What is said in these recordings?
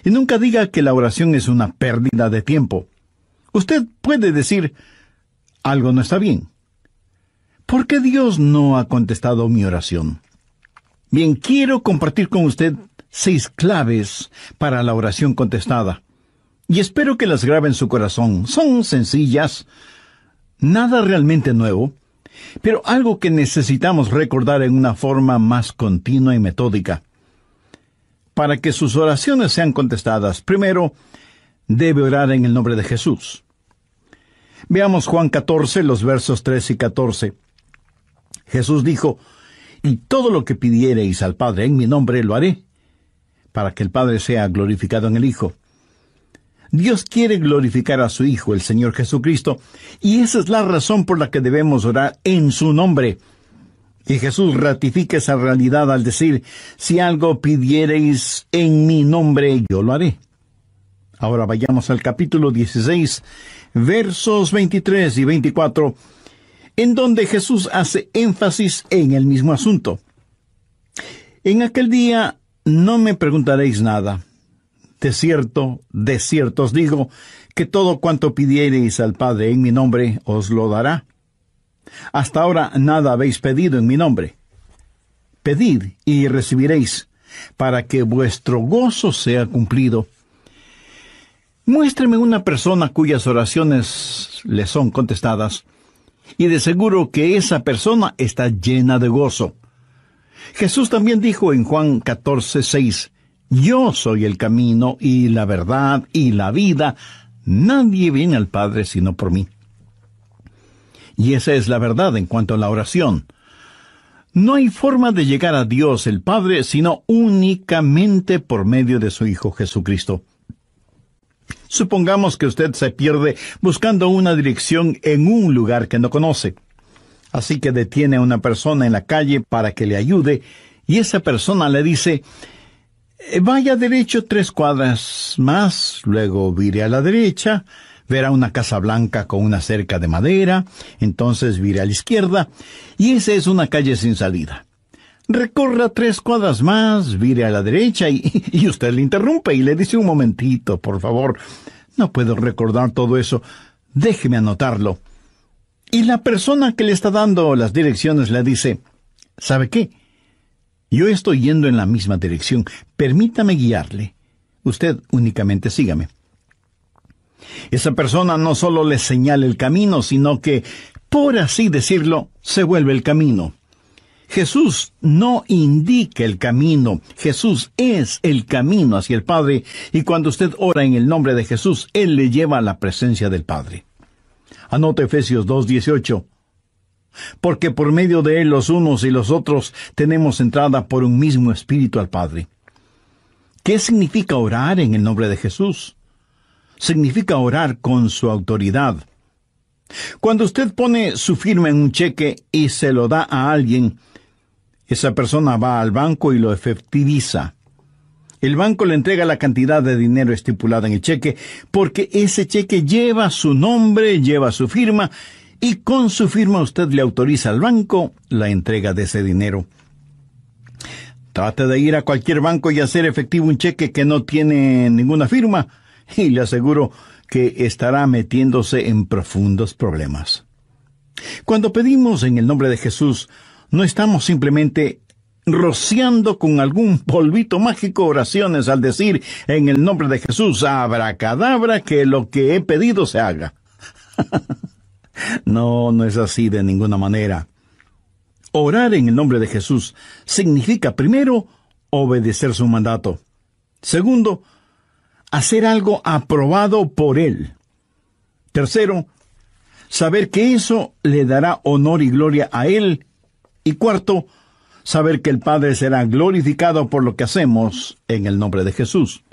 Y nunca diga que la oración es una pérdida de tiempo. Usted puede decir, algo no está bien. ¿Por qué Dios no ha contestado mi oración? Bien, quiero compartir con usted 6 claves para la oración contestada. Y espero que las grabe en su corazón. Son sencillas, nada realmente nuevo, pero algo que necesitamos recordar en una forma más continua y metódica. Para que sus oraciones sean contestadas, primero, debe orar en el nombre de Jesús. Veamos Juan 14, los versos 13 y 14. Jesús dijo, y todo lo que pidiereis al Padre en mi nombre lo haré, para que el Padre sea glorificado en el Hijo. Dios quiere glorificar a su Hijo, el Señor Jesucristo, y esa es la razón por la que debemos orar en su nombre. Y Jesús ratifica esa realidad al decir, si algo pidiereis en mi nombre, yo lo haré. Ahora vayamos al capítulo 16, versos 23 y 24, en donde Jesús hace énfasis en el mismo asunto. En aquel día no me preguntaréis nada. De cierto os digo, que todo cuanto pidiereis al Padre en mi nombre, os lo dará. Hasta ahora nada habéis pedido en mi nombre. Pedid y recibiréis, para que vuestro gozo sea cumplido. Muéstreme una persona cuyas oraciones le son contestadas, y de seguro que esa persona está llena de gozo. Jesús también dijo en Juan 14:6, yo soy el camino y la verdad y la vida. Nadie viene al Padre sino por mí. Y esa es la verdad en cuanto a la oración. No hay forma de llegar a Dios el Padre sino únicamente por medio de su Hijo Jesucristo. Supongamos que usted se pierde buscando una dirección en un lugar que no conoce. Así que detiene a una persona en la calle para que le ayude, y esa persona le dice, vaya derecho 3 cuadras más, luego vire a la derecha, verá una casa blanca con una cerca de madera, entonces vire a la izquierda, y esa es una calle sin salida. Recorra 3 cuadras más, vire a la derecha, y usted le interrumpe y le dice, un momentito, por favor, no puedo recordar todo eso, déjeme anotarlo. Y la persona que le está dando las direcciones le dice, ¿sabe qué? Yo estoy yendo en la misma dirección, permítame guiarle. Usted únicamente sígame. Esa persona no solo le señala el camino, sino que, por así decirlo, se vuelve el camino. Jesús no indica el camino, Jesús es el camino hacia el Padre, y cuando usted ora en el nombre de Jesús, Él le lleva a la presencia del Padre. Anote Efesios 2:18. Porque por medio de Él los unos y los otros tenemos entrada por un mismo Espíritu al Padre. ¿Qué significa orar en el nombre de Jesús? Significa orar con su autoridad. Cuando usted pone su firma en un cheque y se lo da a alguien, esa persona va al banco y lo efectiviza. El banco le entrega la cantidad de dinero estipulada en el cheque, porque ese cheque lleva su nombre, lleva su firma, y con su firma usted le autoriza al banco la entrega de ese dinero. Trate de ir a cualquier banco y hacer efectivo un cheque que no tiene ninguna firma, y le aseguro que estará metiéndose en profundos problemas. Cuando pedimos en el nombre de Jesús, no estamos simplemente rociando con algún polvito mágico oraciones al decir en el nombre de Jesús, abracadabra, que lo que he pedido se haga. No es así de ninguna manera. Orar en el nombre de Jesús significa, primero, obedecer su mandato. Segundo, hacer algo aprobado por Él. Tercero, saber que eso le dará honor y gloria a Él. Y cuarto, saber que el Padre será glorificado por lo que hacemos en el nombre de Jesús.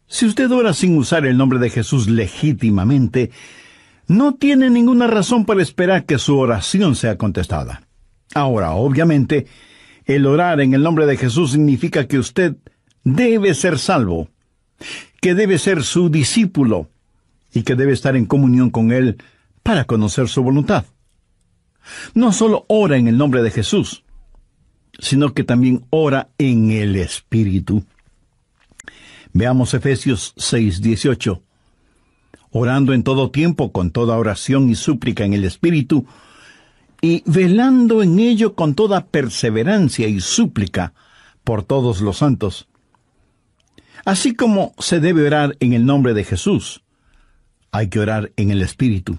Si usted ora sin usar el nombre de Jesús legítimamente, no tiene ninguna razón para esperar que su oración sea contestada. Ahora, obviamente, el orar en el nombre de Jesús significa que usted debe ser salvo, que debe ser su discípulo y que debe estar en comunión con Él para conocer su voluntad. No solo ora en el nombre de Jesús, sino que también ora en el Espíritu. Veamos Efesios 6:18. Orando en todo tiempo con toda oración y súplica en el Espíritu, y velando en ello con toda perseverancia y súplica por todos los santos. Así como se debe orar en el nombre de Jesús, hay que orar en el Espíritu.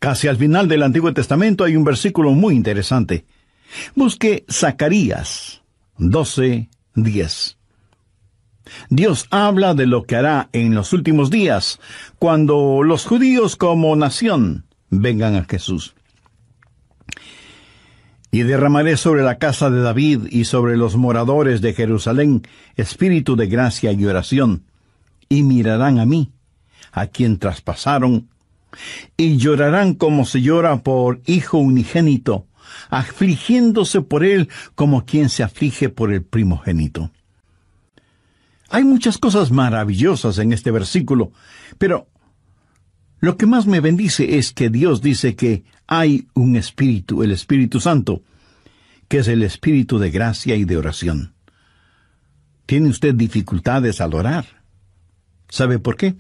Casi al final del Antiguo Testamento hay un versículo muy interesante. Busque Zacarías 12:10. Dios habla de lo que hará en los últimos días, cuando los judíos como nación vengan a Jesús. Y derramaré sobre la casa de David y sobre los moradores de Jerusalén espíritu de gracia y oración, y mirarán a mí, a quien traspasaron, y llorarán como se llora por hijo unigénito, afligiéndose por él como quien se aflige por el primogénito. Hay muchas cosas maravillosas en este versículo, pero lo que más me bendice es que Dios dice que hay un Espíritu, el Espíritu Santo, que es el Espíritu de gracia y de oración. ¿Tiene usted dificultades al orar? ¿Sabe por qué?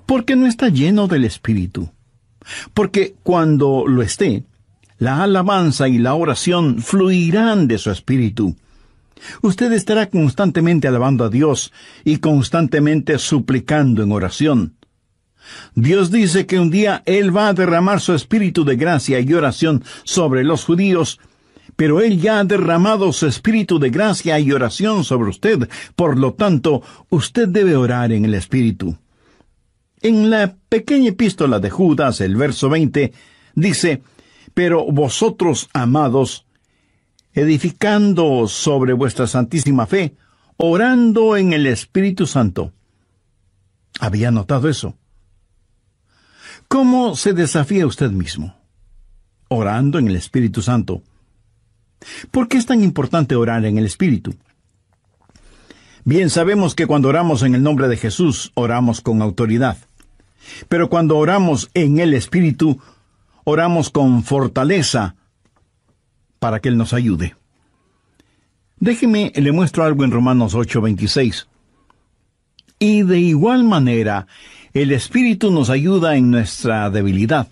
Porque no está lleno del Espíritu. Porque cuando lo esté, la alabanza y la oración fluirán de su Espíritu. Usted estará constantemente alabando a Dios y constantemente suplicando en oración. Dios dice que un día Él va a derramar su espíritu de gracia y oración sobre los judíos, pero Él ya ha derramado su espíritu de gracia y oración sobre usted. Por lo tanto, usted debe orar en el Espíritu. En la pequeña epístola de Judas, el verso 20, dice: «Pero vosotros, amados, edificando sobre vuestra santísima fe, orando en el Espíritu Santo». ¿Había notado eso? ¿Cómo se desafía usted mismo? Orando en el Espíritu Santo. ¿Por qué es tan importante orar en el Espíritu? Bien, sabemos que cuando oramos en el nombre de Jesús, oramos con autoridad. Pero cuando oramos en el Espíritu, oramos con fortaleza para que Él nos ayude. Déjeme, le muestro algo en Romanos 8:26. Y de igual manera, el Espíritu nos ayuda en nuestra debilidad,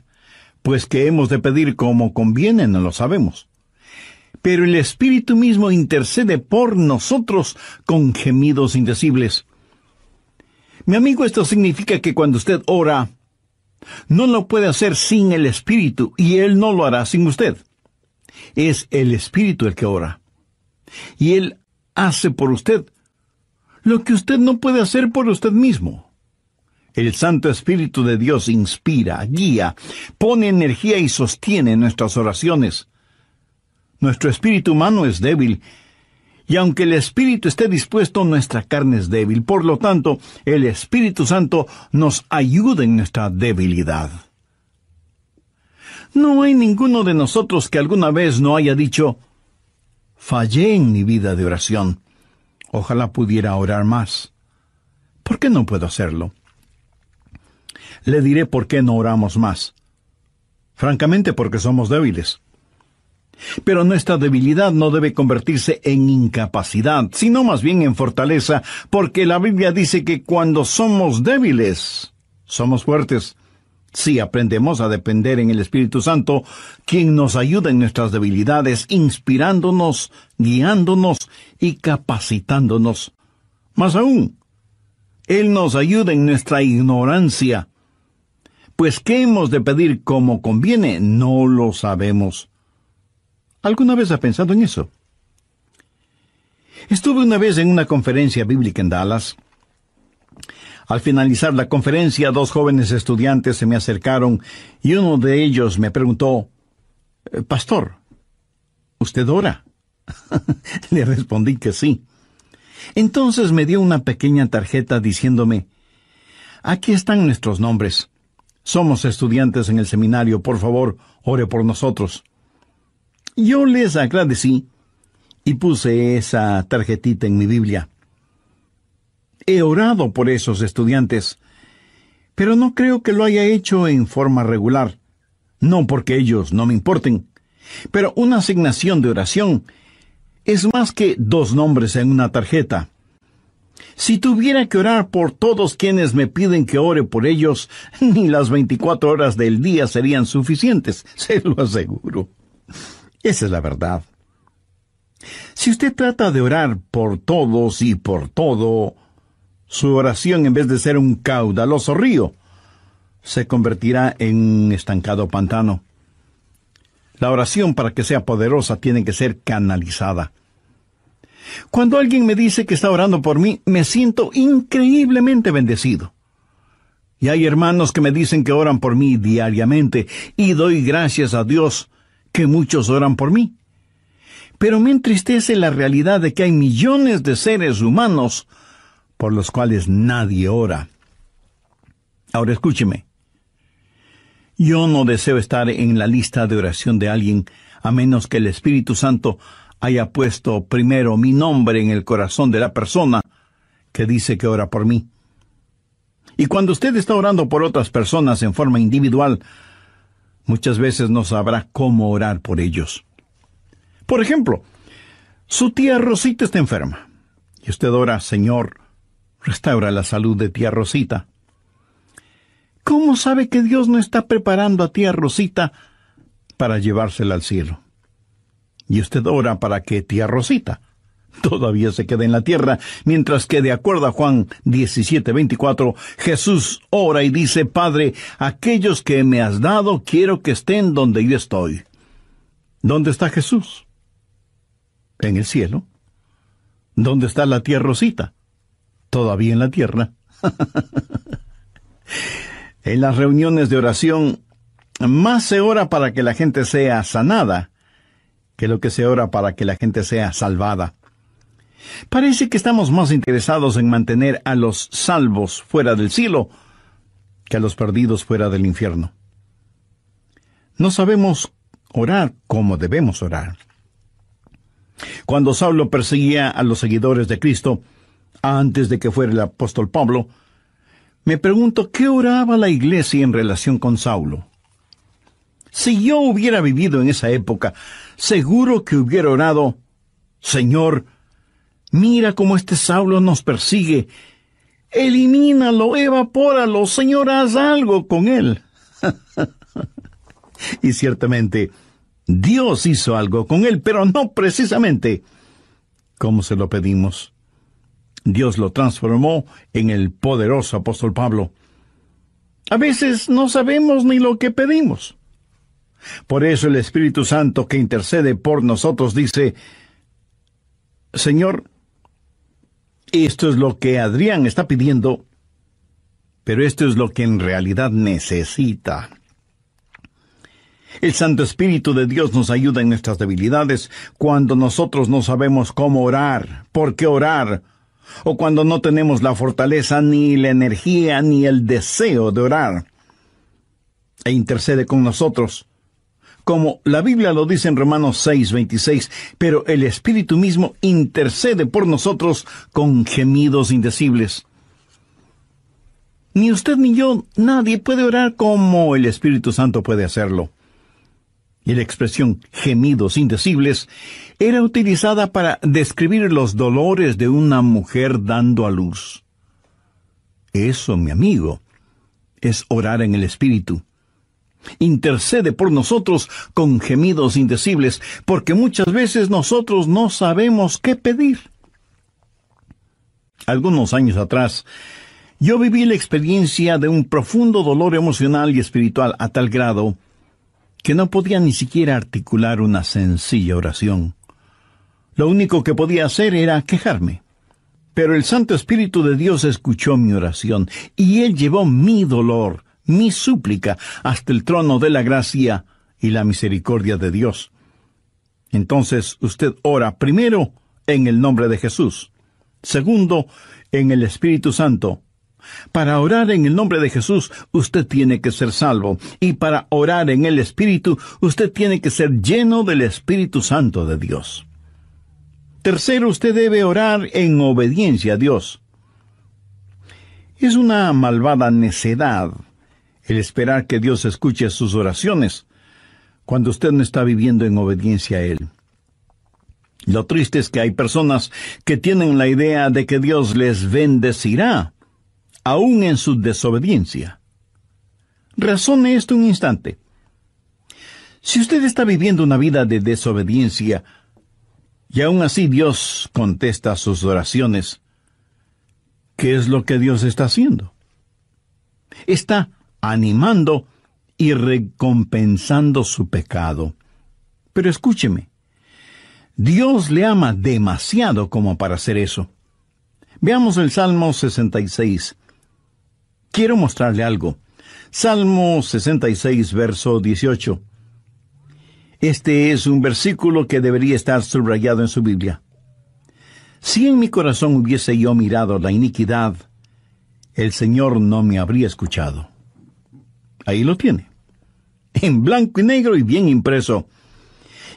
pues que hemos de pedir como conviene no lo sabemos. Pero el Espíritu mismo intercede por nosotros con gemidos indecibles. Mi amigo, esto significa que cuando usted ora, no lo puede hacer sin el Espíritu, y Él no lo hará sin usted. Es el Espíritu el que ora. Y Él hace por usted lo que usted no puede hacer por usted mismo. El Santo Espíritu de Dios inspira, guía, pone energía y sostiene nuestras oraciones. Nuestro espíritu humano es débil, y aunque el espíritu esté dispuesto, nuestra carne es débil. Por lo tanto, el Espíritu Santo nos ayuda en nuestra debilidad. No hay ninguno de nosotros que alguna vez no haya dicho: «Fallé en mi vida de oración. Ojalá pudiera orar más. ¿Por qué no puedo hacerlo?». Le diré por qué no oramos más. Francamente, porque somos débiles. Pero nuestra debilidad no debe convertirse en incapacidad, sino más bien en fortaleza, porque la Biblia dice que cuando somos débiles, somos fuertes. Si aprendemos a depender en el Espíritu Santo, quien nos ayuda en nuestras debilidades, inspirándonos, guiándonos y capacitándonos. Más aún, Él nos ayuda en nuestra ignorancia. Pues ¿qué hemos de pedir como conviene? No lo sabemos. ¿Alguna vez ha pensado en eso? Estuve una vez en una conferencia bíblica en Dallas. Al finalizar la conferencia, 2 jóvenes estudiantes se me acercaron y uno de ellos me preguntó: «Pastor, ¿usted ora?». Le respondí que sí. Entonces me dio una pequeña tarjeta diciéndome: «Aquí están nuestros nombres. Somos estudiantes en el seminario. Por favor, ore por nosotros». Yo les agradecí y puse esa tarjetita en mi Biblia. He orado por esos estudiantes, pero no creo que lo haya hecho en forma regular. No porque ellos no me importen, pero una asignación de oración es más que 2 nombres en una tarjeta. Si tuviera que orar por todos quienes me piden que ore por ellos, ni las 24 horas del día serían suficientes, se lo aseguro. Esa es la verdad. Si usted trata de orar por todos y por todo, su oración, en vez de ser un caudaloso río, se convertirá en un estancado pantano. La oración, para que sea poderosa, tiene que ser canalizada. Cuando alguien me dice que está orando por mí, me siento increíblemente bendecido. Y hay hermanos que me dicen que oran por mí diariamente, y doy gracias a Dios que muchos oran por mí. Pero me entristece la realidad de que hay millones de seres humanos por los cuales nadie ora. Ahora escúcheme. Yo no deseo estar en la lista de oración de alguien, a menos que el Espíritu Santo haya puesto primero mi nombre en el corazón de la persona que dice que ora por mí. Y cuando usted está orando por otras personas en forma individual, muchas veces no sabrá cómo orar por ellos. Por ejemplo, su tía Rosita está enferma, y usted ora: Señor, restaura la salud de tía Rosita. ¿Cómo sabe que Dios no está preparando a tía Rosita para llevársela al cielo? Y usted ora para que tía Rosita todavía se quede en la tierra, mientras que, de acuerdo a Juan 17:24, Jesús ora y dice: Padre, aquellos que me has dado, quiero que estén donde yo estoy. ¿Dónde está Jesús? En el cielo. ¿Dónde está la tía Rosita? Todavía en la tierra. En las reuniones de oración, más se ora para que la gente sea sanada que lo que se ora para que la gente sea salvada. Parece que estamos más interesados en mantener a los salvos fuera del cielo que a los perdidos fuera del infierno. No sabemos orar como debemos orar. Cuando Saulo perseguía a los seguidores de Cristo, antes de que fuera el apóstol Pablo, me pregunto qué oraba la iglesia en relación con Saulo. Si yo hubiera vivido en esa época, seguro que hubiera orado: Señor, mira cómo este Saulo nos persigue. Elimínalo, evapóralo, Señor, haz algo con él. Y ciertamente, Dios hizo algo con él, pero no precisamente como se lo pedimos. Dios lo transformó en el poderoso apóstol Pablo. A veces no sabemos ni lo que pedimos. Por eso el Espíritu Santo, que intercede por nosotros, dice: Señor, esto es lo que Adrián está pidiendo, pero esto es lo que en realidad necesita. El Santo Espíritu de Dios nos ayuda en nuestras debilidades, cuando nosotros no sabemos cómo orar, por qué orar, o cuando no tenemos la fortaleza, ni la energía, ni el deseo de orar. E intercede con nosotros, como la Biblia lo dice en Romanos 6:26, pero el Espíritu mismo intercede por nosotros con gemidos indecibles. Ni usted ni yo, nadie puede orar como el Espíritu Santo puede hacerlo. Y la expresión gemidos indecibles era utilizada para describir los dolores de una mujer dando a luz. Eso, mi amigo, es orar en el Espíritu. Intercede por nosotros con gemidos indecibles, porque muchas veces nosotros no sabemos qué pedir. Algunos años atrás, yo viví la experiencia de un profundo dolor emocional y espiritual a tal grado que no podía ni siquiera articular una sencilla oración. Lo único que podía hacer era quejarme. Pero el Santo Espíritu de Dios escuchó mi oración, y Él llevó mi dolor, mi súplica, hasta el trono de la gracia y la misericordia de Dios. Entonces usted ora primero en el nombre de Jesús, segundo en el Espíritu Santo. Para orar en el nombre de Jesús, usted tiene que ser salvo, y para orar en el Espíritu, usted tiene que ser lleno del Espíritu Santo de Dios. Tercero, usted debe orar en obediencia a Dios. Es una malvada necedad el esperar que Dios escuche sus oraciones cuando usted no está viviendo en obediencia a Él. Lo triste es que hay personas que tienen la idea de que Dios les bendecirá, aún en su desobediencia. Razone esto un instante. Si usted está viviendo una vida de desobediencia, y aún así Dios contesta sus oraciones, ¿qué es lo que Dios está haciendo? Está animando y recompensando su pecado. Pero escúcheme, Dios le ama demasiado como para hacer eso. Veamos el Salmo 66. Quiero mostrarle algo. Salmo 66, verso 18. Este es un versículo que debería estar subrayado en su Biblia. Si en mi corazón hubiese yo mirado la iniquidad, el Señor no me habría escuchado. Ahí lo tiene, en blanco y negro y bien impreso.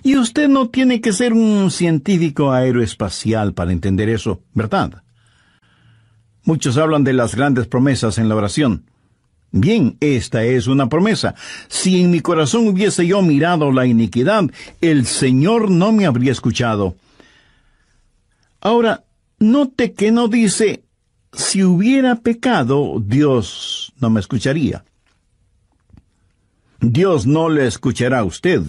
Y usted no tiene que ser un científico aeroespacial para entender eso, ¿verdad? Muchos hablan de las grandes promesas en la oración. Bien, esta es una promesa. Si en mi corazón hubiese yo mirado la iniquidad, el Señor no me habría escuchado. Ahora, note que no dice, si hubiera pecado, Dios no me escucharía. Dios no le escuchará a usted.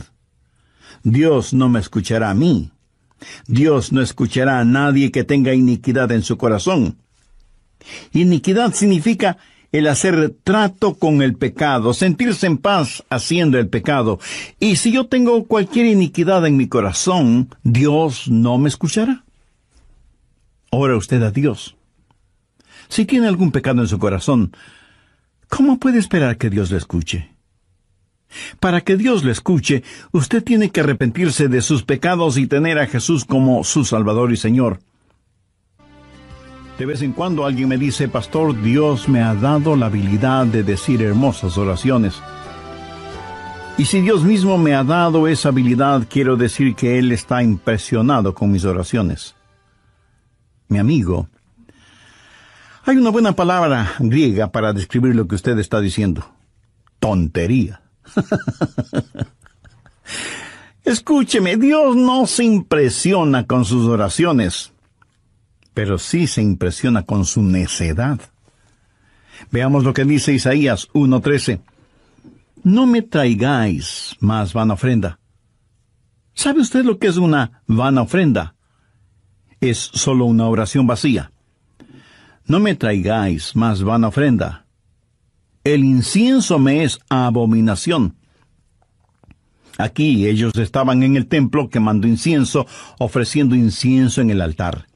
Dios no me escuchará a mí. Dios no escuchará a nadie que tenga iniquidad en su corazón. Iniquidad significa el hacer trato con el pecado, sentirse en paz haciendo el pecado. Y si yo tengo cualquier iniquidad en mi corazón, ¿Dios no me escuchará? Ora usted a Dios. Si tiene algún pecado en su corazón, ¿cómo puede esperar que Dios le escuche? Para que Dios le escuche, usted tiene que arrepentirse de sus pecados y tener a Jesús como su Salvador y Señor. De vez en cuando alguien me dice, pastor, Dios me ha dado la habilidad de decir hermosas oraciones. Y si Dios mismo me ha dado esa habilidad, quiero decir que Él está impresionado con mis oraciones. Mi amigo, hay una buena palabra griega para describir lo que usted está diciendo. Tontería. Escúcheme, Dios no se impresiona con sus oraciones, pero sí se impresiona con su necedad. Veamos lo que dice Isaías 1:13. No me traigáis más vana ofrenda. ¿Sabe usted lo que es una vana ofrenda? Es solo una oración vacía. No me traigáis más vana ofrenda. El incienso me es abominación. Aquí ellos estaban en el templo quemando incienso, ofreciendo incienso en el altar.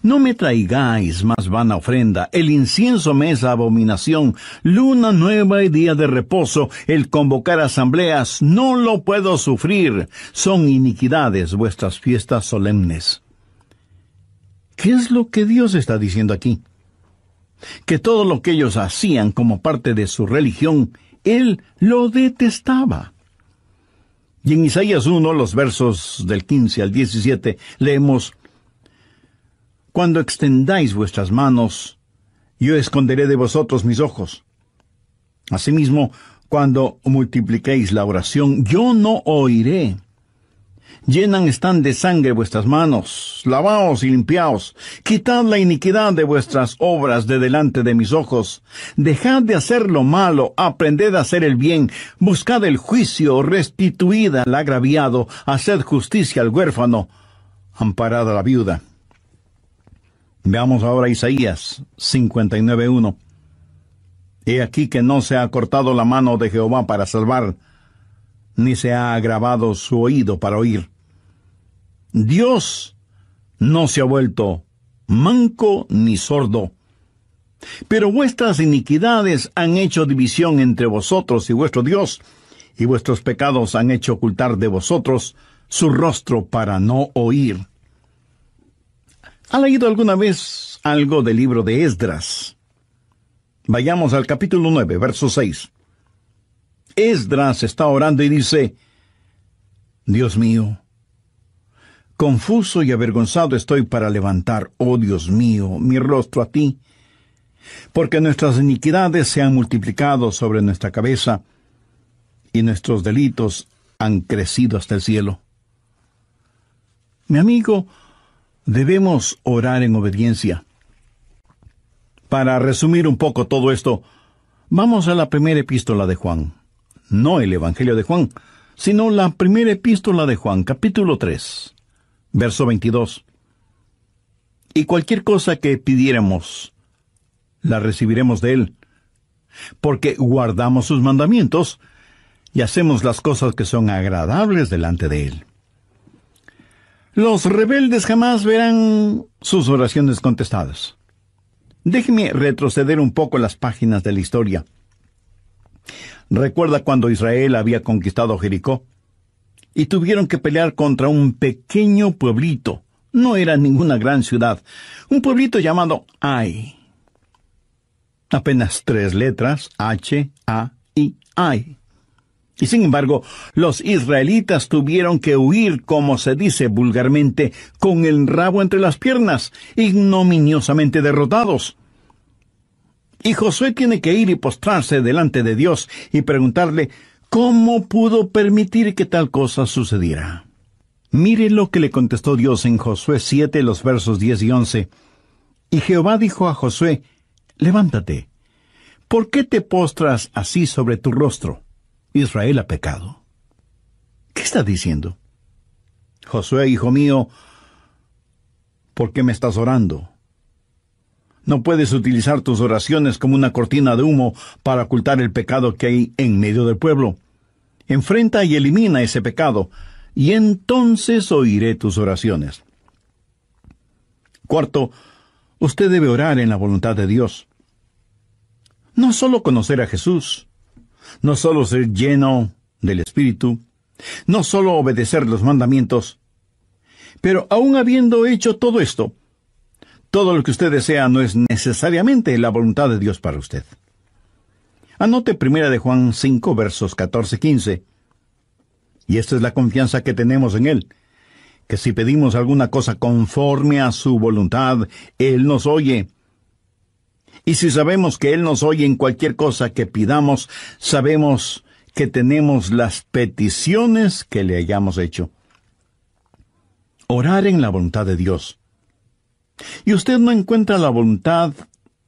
No me traigáis más vana ofrenda, el incienso me es abominación, luna nueva y día de reposo, el convocar asambleas, no lo puedo sufrir, son iniquidades vuestras fiestas solemnes. ¿Qué es lo que Dios está diciendo aquí? Que todo lo que ellos hacían como parte de su religión, Él lo detestaba. Y en Isaías 1, los versos del 15 al 17, leemos, Cuando extendáis vuestras manos, yo esconderé de vosotros mis ojos. Asimismo, cuando multipliquéis la oración, yo no oiré. Llenan están de sangre vuestras manos, lavaos y limpiaos, quitad la iniquidad de vuestras obras de delante de mis ojos, dejad de hacer lo malo, aprended a hacer el bien, buscad el juicio, restituid al agraviado, haced justicia al huérfano, amparad a la viuda. Veamos ahora Isaías 59:1. He aquí que no se ha cortado la mano de Jehová para salvar, ni se ha agravado su oído para oír. Dios no se ha vuelto manco ni sordo, pero vuestras iniquidades han hecho división entre vosotros y vuestro Dios, y vuestros pecados han hecho ocultar de vosotros su rostro para no oír. ¿Ha leído alguna vez algo del libro de Esdras? Vayamos al capítulo 9, verso 6. Esdras está orando y dice, Dios mío, confuso y avergonzado estoy para levantar, oh Dios mío, mi rostro a ti, porque nuestras iniquidades se han multiplicado sobre nuestra cabeza, y nuestros delitos han crecido hasta el cielo. Mi amigo, debemos orar en obediencia. Para resumir un poco todo esto, vamos a la primera epístola de Juan. No el Evangelio de Juan, sino la primera epístola de Juan, capítulo 3, verso 22. Y cualquier cosa que pidiéramos, la recibiremos de Él, porque guardamos sus mandamientos y hacemos las cosas que son agradables delante de Él. Los rebeldes jamás verán sus oraciones contestadas. Déjeme retroceder un poco las páginas de la historia. Recuerda cuando Israel había conquistado Jericó y tuvieron que pelear contra un pequeño pueblito. No era ninguna gran ciudad. Un pueblito llamado Ai. Apenas 3 letras, H-A-I, Ai. Y sin embargo, los israelitas tuvieron que huir, como se dice vulgarmente, con el rabo entre las piernas, ignominiosamente derrotados. Y Josué tiene que ir y postrarse delante de Dios y preguntarle cómo pudo permitir que tal cosa sucediera. Mire lo que le contestó Dios en Josué 7, los versos 10 y 11. Y Jehová dijo a Josué, levántate, ¿por qué te postras así sobre tu rostro? Israel ha pecado. ¿Qué está diciendo? Josué, hijo mío, ¿por qué me estás orando? No puedes utilizar tus oraciones como una cortina de humo para ocultar el pecado que hay en medio del pueblo. Enfrenta y elimina ese pecado, y entonces oiré tus oraciones. Cuarto, usted debe orar en la voluntad de Dios. No solo conocer a Jesús, no solo ser lleno del Espíritu, no solo obedecer los mandamientos, pero aun habiendo hecho todo esto, todo lo que usted desea no es necesariamente la voluntad de Dios para usted. Anote 1 de Juan 5, versos 14-15. Y esta es la confianza que tenemos en Él, que si pedimos alguna cosa conforme a su voluntad, Él nos oye. Y si sabemos que Él nos oye en cualquier cosa que pidamos, sabemos que tenemos las peticiones que le hayamos hecho. Orar en la voluntad de Dios. Y usted no encuentra la voluntad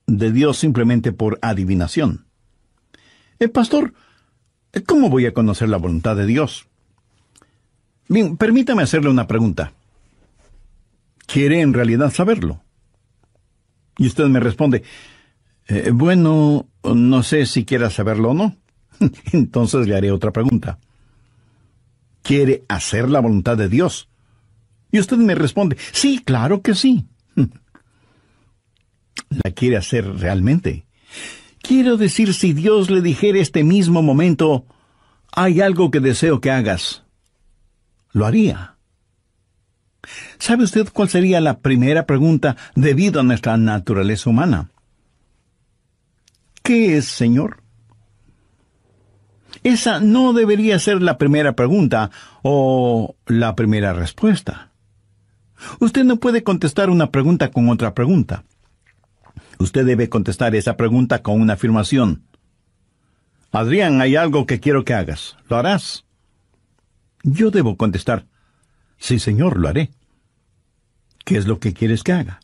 de Dios simplemente por adivinación. Pastor, ¿cómo voy a conocer la voluntad de Dios? Bien, permítame hacerle una pregunta. ¿Quiere en realidad saberlo? Y usted me responde, bueno, no sé si quiera saberlo o no. Entonces le haré otra pregunta. ¿Quiere hacer la voluntad de Dios? Y usted me responde, sí, claro que sí. ¿La quiere hacer realmente? Quiero decir, si Dios le dijera este mismo momento, hay algo que deseo que hagas, ¿lo haría? ¿Sabe usted cuál sería la primera pregunta debido a nuestra naturaleza humana? ¿Qué es, Señor? Esa no debería ser la primera pregunta o la primera respuesta. Usted no puede contestar una pregunta con otra pregunta. Usted debe contestar esa pregunta con una afirmación. Adrián, hay algo que quiero que hagas. ¿Lo harás? Yo debo contestar, sí, Señor, lo haré. ¿Qué es lo que quieres que haga?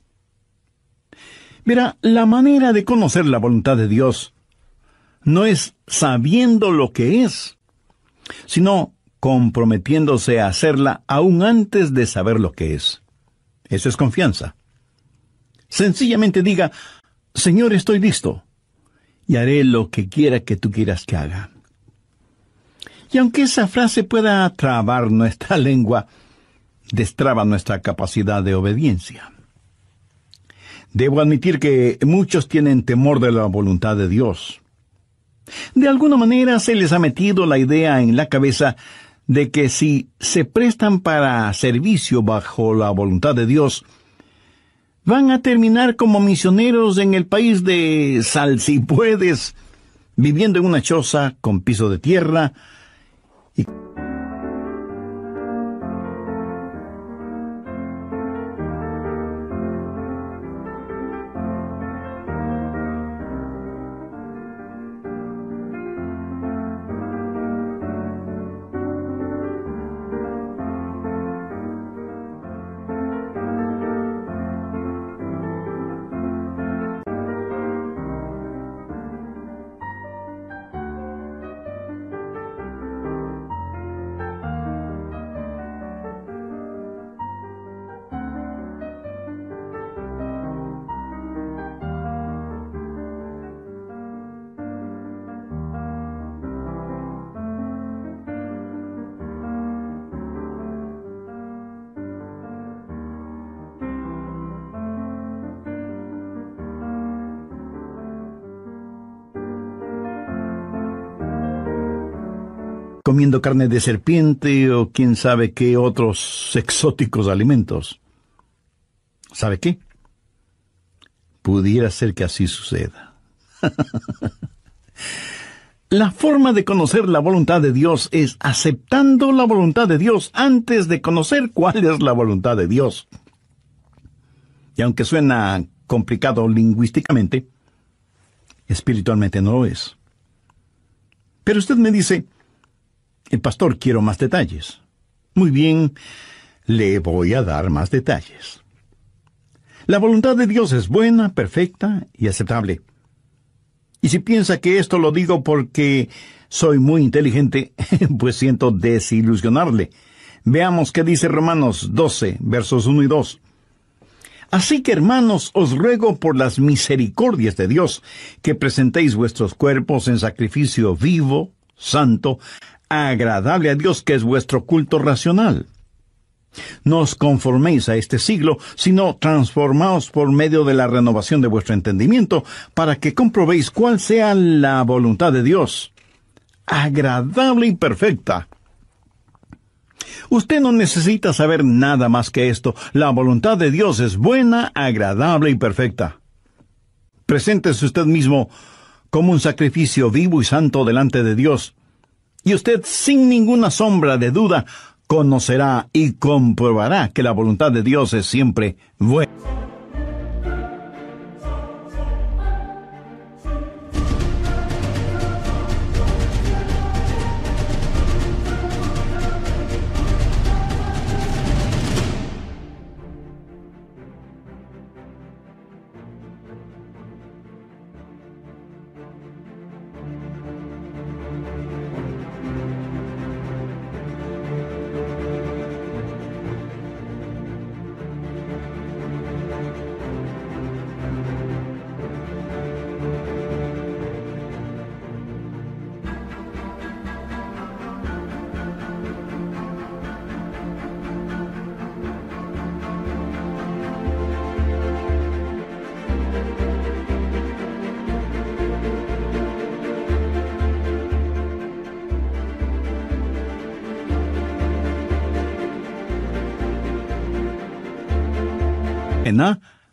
Verá, la manera de conocer la voluntad de Dios no es sabiendo lo que es, sino comprometiéndose a hacerla aún antes de saber lo que es. Eso es confianza. Sencillamente diga, Señor, estoy listo, y haré lo que quiera que tú quieras que haga. Y aunque esa frase pueda trabar nuestra lengua, destraba nuestra capacidad de obediencia. Debo admitir que muchos tienen temor de la voluntad de Dios. De alguna manera se les ha metido la idea en la cabeza de que si se prestan para servicio bajo la voluntad de Dios, van a terminar como misioneros en el país de Sal si puedes, viviendo en una choza con piso de tierra y comiendo carne de serpiente o quién sabe qué otros exóticos alimentos. ¿Sabe qué? Pudiera ser que así suceda. La forma de conocer la voluntad de Dios es aceptando la voluntad de Dios antes de conocer cuál es la voluntad de Dios. Y aunque suena complicado lingüísticamente, espiritualmente no lo es. Pero usted me dice, el pastor, quiero más detalles. Muy bien, le voy a dar más detalles. La voluntad de Dios es buena, perfecta y aceptable. Y si piensa que esto lo digo porque soy muy inteligente, pues siento desilusionarle. Veamos qué dice Romanos 12, versos 1 y 2. Así que, hermanos, os ruego por las misericordias de Dios, que presentéis vuestros cuerpos en sacrificio vivo, santo, agradable a Dios, que es vuestro culto racional. No os conforméis a este siglo, sino transformaos por medio de la renovación de vuestro entendimiento, para que comprobéis cuál sea la voluntad de Dios, agradable y perfecta. Usted no necesita saber nada más que esto. La voluntad de Dios es buena, agradable y perfecta. Preséntese usted mismo como un sacrificio vivo y santo delante de Dios, y usted, sin ninguna sombra de duda, conocerá y comprobará que la voluntad de Dios es siempre buena.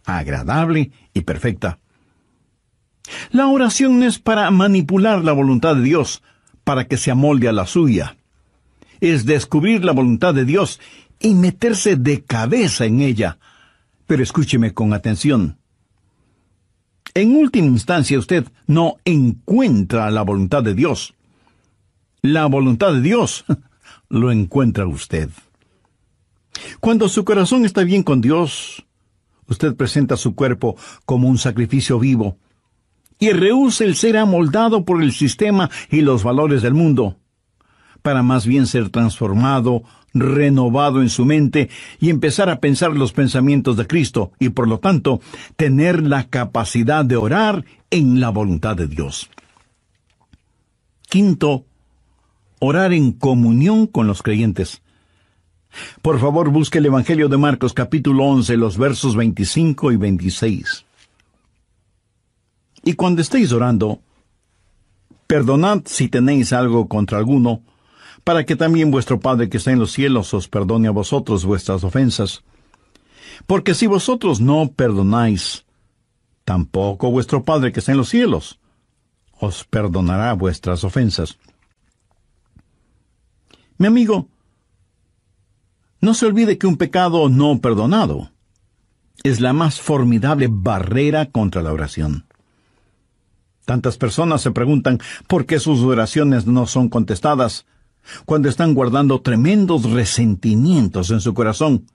Agradable y perfecta. La oración no es para manipular la voluntad de Dios, para que se amolde a la suya. Es descubrir la voluntad de Dios y meterse de cabeza en ella. Pero escúcheme con atención. En última instancia, usted no encuentra la voluntad de Dios. La voluntad de Dios lo encuentra usted. Cuando su corazón está bien con Dios, usted presenta su cuerpo como un sacrificio vivo y rehúsa el ser amoldado por el sistema y los valores del mundo, para más bien ser transformado, renovado en su mente y empezar a pensar los pensamientos de Cristo y, por lo tanto, tener la capacidad de orar en la voluntad de Dios. Quinto, orar en comunión con los creyentes. Por favor, busque el Evangelio de Marcos, capítulo 11, los versos 25 y 26. Y cuando estéis orando, perdonad si tenéis algo contra alguno, para que también vuestro Padre que está en los cielos os perdone a vosotros vuestras ofensas. Porque si vosotros no perdonáis, tampoco vuestro Padre que está en los cielos os perdonará vuestras ofensas. Mi amigo, no se olvide que un pecado no perdonado es la más formidable barrera contra la oración. Tantas personas se preguntan por qué sus oraciones no son contestadas cuando están guardando tremendos resentimientos en su corazón.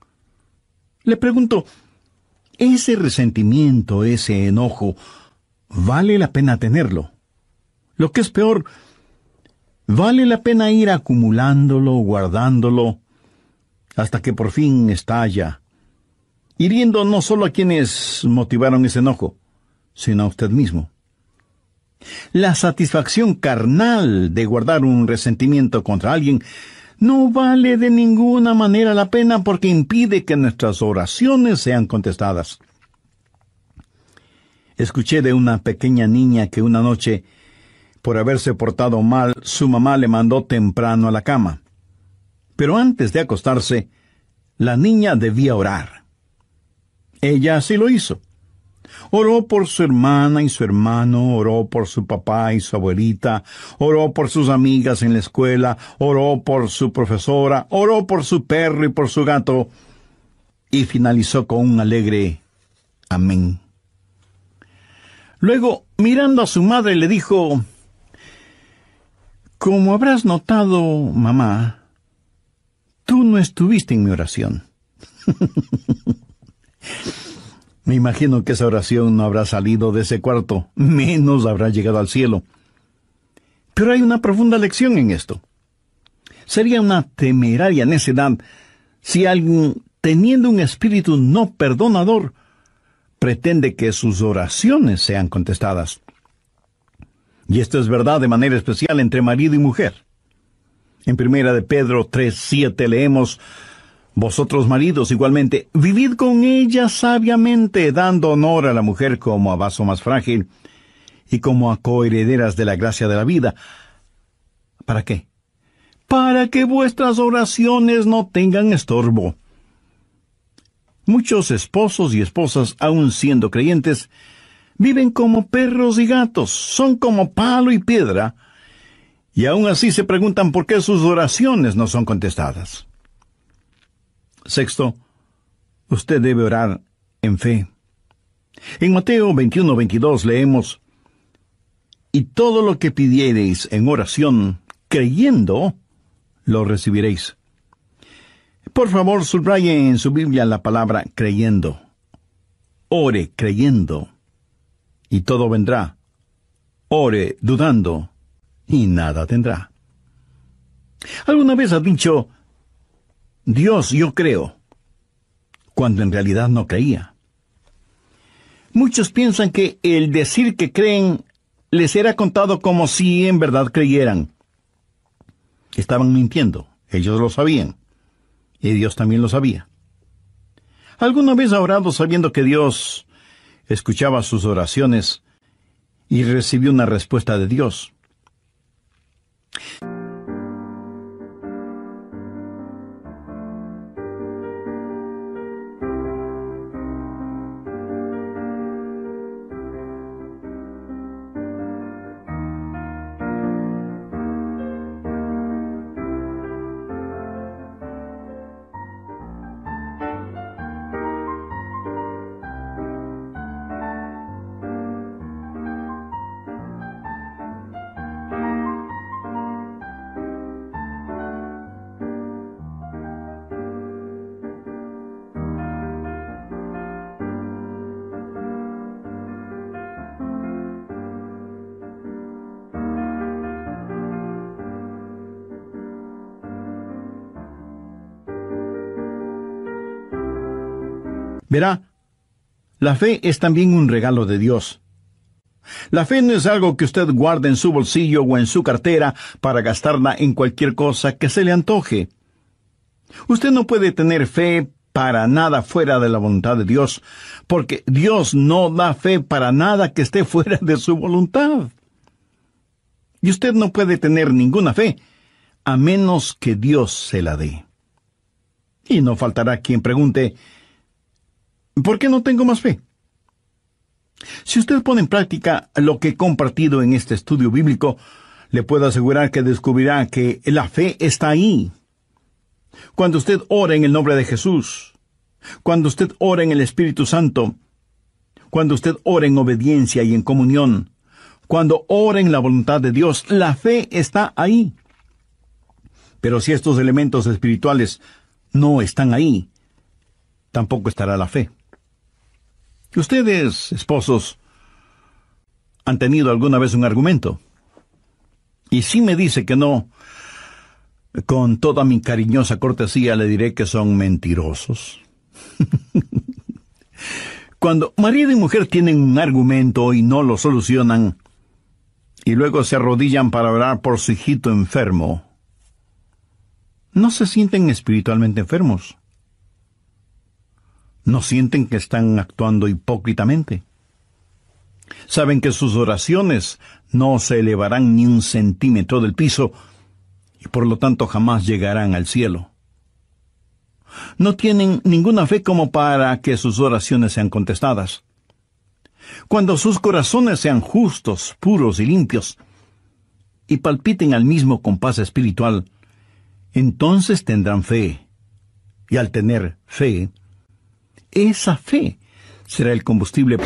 Le pregunto, ¿ese resentimiento, ese enojo, vale la pena tenerlo? Lo que es peor, ¿vale la pena ir acumulándolo, guardándolo, hasta que por fin estalla, hiriendo no solo a quienes motivaron ese enojo, sino a usted mismo? La satisfacción carnal de guardar un resentimiento contra alguien no vale de ninguna manera la pena porque impide que nuestras oraciones sean contestadas. Escuché de una pequeña niña que una noche Por haberse portado mal, su mamá le mandó temprano a la cama. Pero antes de acostarse, la niña debía orar. Ella así lo hizo. Oró por su hermana y su hermano, oró por su papá y su abuelita, oró por sus amigas en la escuela, oró por su profesora, oró por su perro y por su gato, y finalizó con un alegre amén. Luego, mirando a su madre, le dijo: «Como habrás notado, mamá, tú no estuviste en mi oración». Me imagino que esa oración no habrá salido de ese cuarto, menos habrá llegado al cielo. Pero hay una profunda lección en esto. Sería una temeraria necedad si alguien, teniendo un espíritu no perdonador, pretende que sus oraciones sean contestadas. Y esto es verdad de manera especial entre marido y mujer. En 1 de Pedro 3:7 leemos: «Vosotros maridos igualmente, vivid con ella sabiamente, dando honor a la mujer como a vaso más frágil y como a coherederas de la gracia de la vida». ¿Para qué? Para que vuestras oraciones no tengan estorbo. Muchos esposos y esposas, aun siendo creyentes, viven como perros y gatos, son como palo y piedra, y aun así se preguntan por qué sus oraciones no son contestadas. Sexto, usted debe orar en fe. En Mateo 21:22 leemos: «Y todo lo que pidiereis en oración, creyendo, lo recibiréis». Por favor, subraye en su Biblia la palabra creyendo. Ore creyendo, y todo vendrá. Ore dudando, y nada tendrá. ¿Alguna vez has dicho: «Dios, yo creo», cuando en realidad no creía? Muchos piensan que el decir que creen les será contado como si en verdad creyeran. Estaban mintiendo, ellos lo sabían, y Dios también lo sabía. ¿Alguna vez ha orado sabiendo que Dios escuchaba sus oraciones y recibió una respuesta de Dios? Verá, la fe es también un regalo de Dios. La fe no es algo que usted guarde en su bolsillo o en su cartera para gastarla en cualquier cosa que se le antoje. Usted no puede tener fe para nada fuera de la voluntad de Dios, porque Dios no da fe para nada que esté fuera de su voluntad. Y usted no puede tener ninguna fe a menos que Dios se la dé. Y no faltará quien pregunte: ¿por qué no tengo más fe? Si usted pone en práctica lo que he compartido en este estudio bíblico, le puedo asegurar que descubrirá que la fe está ahí. Cuando usted ora en el nombre de Jesús, cuando usted ora en el Espíritu Santo, cuando usted ora en obediencia y en comunión, cuando ora en la voluntad de Dios, la fe está ahí. Pero si estos elementos espirituales no están ahí, tampoco estará la fe. Ustedes, esposos, ¿han tenido alguna vez un argumento? Y si me dice que no, con toda mi cariñosa cortesía le diré que son mentirosos. Cuando marido y mujer tienen un argumento y no lo solucionan, y luego se arrodillan para orar por su hijito enfermo, ¿no se sienten espiritualmente enfermos? ¿No sienten que están actuando hipócritamente? Saben que sus oraciones no se elevarán ni un centímetro del piso y por lo tanto jamás llegarán al cielo. No tienen ninguna fe como para que sus oraciones sean contestadas. Cuando sus corazones sean justos, puros y limpios, y palpiten al mismo compás espiritual, entonces tendrán fe. Y al tener fe, esa fe será el combustible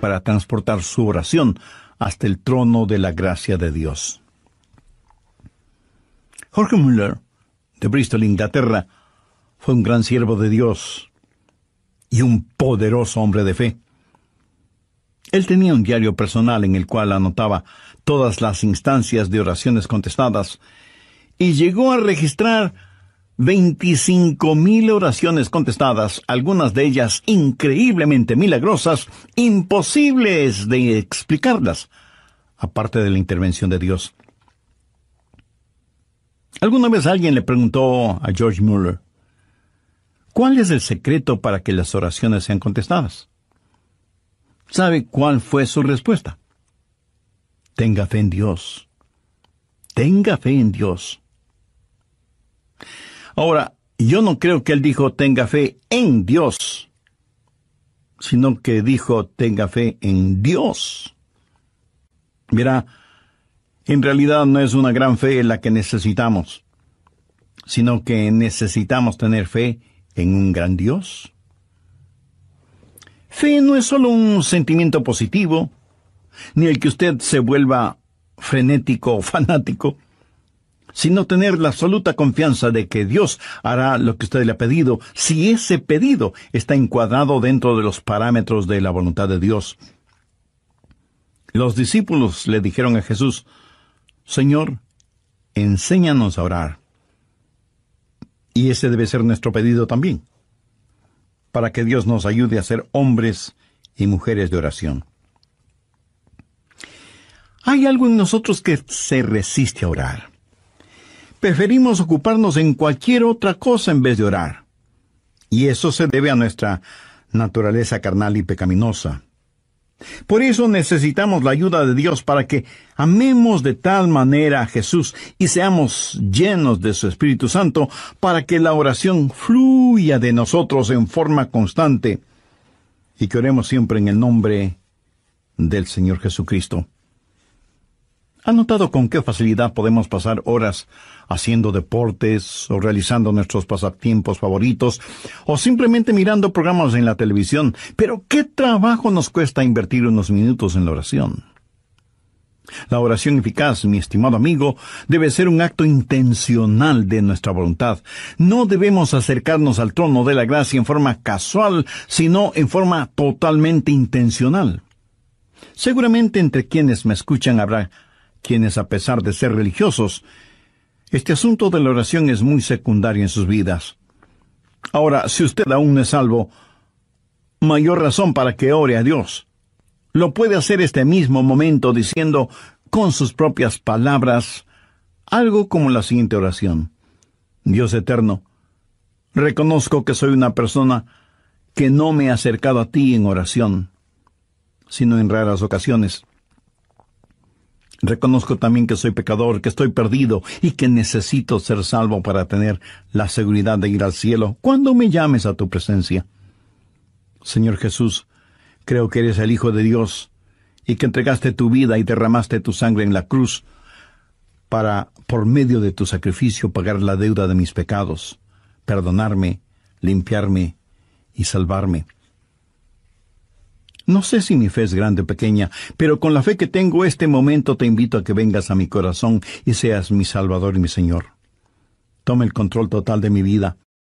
para transportar su oración hasta el trono de la gracia de Dios. Jorge Muller, de Bristol, Inglaterra, fue un gran siervo de Dios y un poderoso hombre de fe. Él tenía un diario personal en el cual anotaba todas las instancias de oraciones contestadas y llegó a registrar 25,000 oraciones contestadas, algunas de ellas increíblemente milagrosas, imposibles de explicarlas, aparte de la intervención de Dios. Alguna vez alguien le preguntó a George Muller, ¿cuál es el secreto para que las oraciones sean contestadas? ¿Sabe cuál fue su respuesta? Tenga fe en Dios. Tenga fe en Dios. Ahora, yo no creo que él dijo tenga fe en Dios, sino que dijo tenga fe en Dios. Mira, en realidad no es una gran fe la que necesitamos, sino que necesitamos tener fe en un gran Dios. Fe no es solo un sentimiento positivo, ni el que usted se vuelva frenético o fanático, sino tener la absoluta confianza de que Dios hará lo que usted le ha pedido, si ese pedido está encuadrado dentro de los parámetros de la voluntad de Dios. Los discípulos le dijeron a Jesús, Señor, enséñanos a orar. Y ese debe ser nuestro pedido también, para que Dios nos ayude a ser hombres y mujeres de oración. Hay algo en nosotros que se resiste a orar. Preferimos ocuparnos en cualquier otra cosa en vez de orar. Y eso se debe a nuestra naturaleza carnal y pecaminosa. Por eso necesitamos la ayuda de Dios para que amemos de tal manera a Jesús y seamos llenos de su Espíritu Santo para que la oración fluya de nosotros en forma constante y que oremos siempre en el nombre del Señor Jesucristo. ¿Ha notado con qué facilidad podemos pasar horas haciendo deportes o realizando nuestros pasatiempos favoritos o simplemente mirando programas en la televisión? Pero ¿qué trabajo nos cuesta invertir unos minutos en la oración? La oración eficaz, mi estimado amigo, debe ser un acto intencional de nuestra voluntad. No debemos acercarnos al trono de la gracia en forma casual, sino en forma totalmente intencional. Seguramente entre quienes me escuchan habrá quienes, a pesar de ser religiosos, este asunto de la oración es muy secundario en sus vidas. Ahora, si usted aún no es salvo, mayor razón para que ore a Dios. Lo puede hacer este mismo momento diciendo con sus propias palabras algo como la siguiente oración. Dios eterno, reconozco que soy una persona que no me he acercado a ti en oración, sino en raras ocasiones. Reconozco también que soy pecador, que estoy perdido y que necesito ser salvo para tener la seguridad de ir al cielo cuando me llames a tu presencia. Señor Jesús, creo que eres el Hijo de Dios y que entregaste tu vida y derramaste tu sangre en la cruz para, por medio de tu sacrificio, pagar la deuda de mis pecados, perdonarme, limpiarme y salvarme. No sé si mi fe es grande o pequeña, pero con la fe que tengo este momento te invito a que vengas a mi corazón y seas mi Salvador y mi Señor. Toma el control total de mi vida.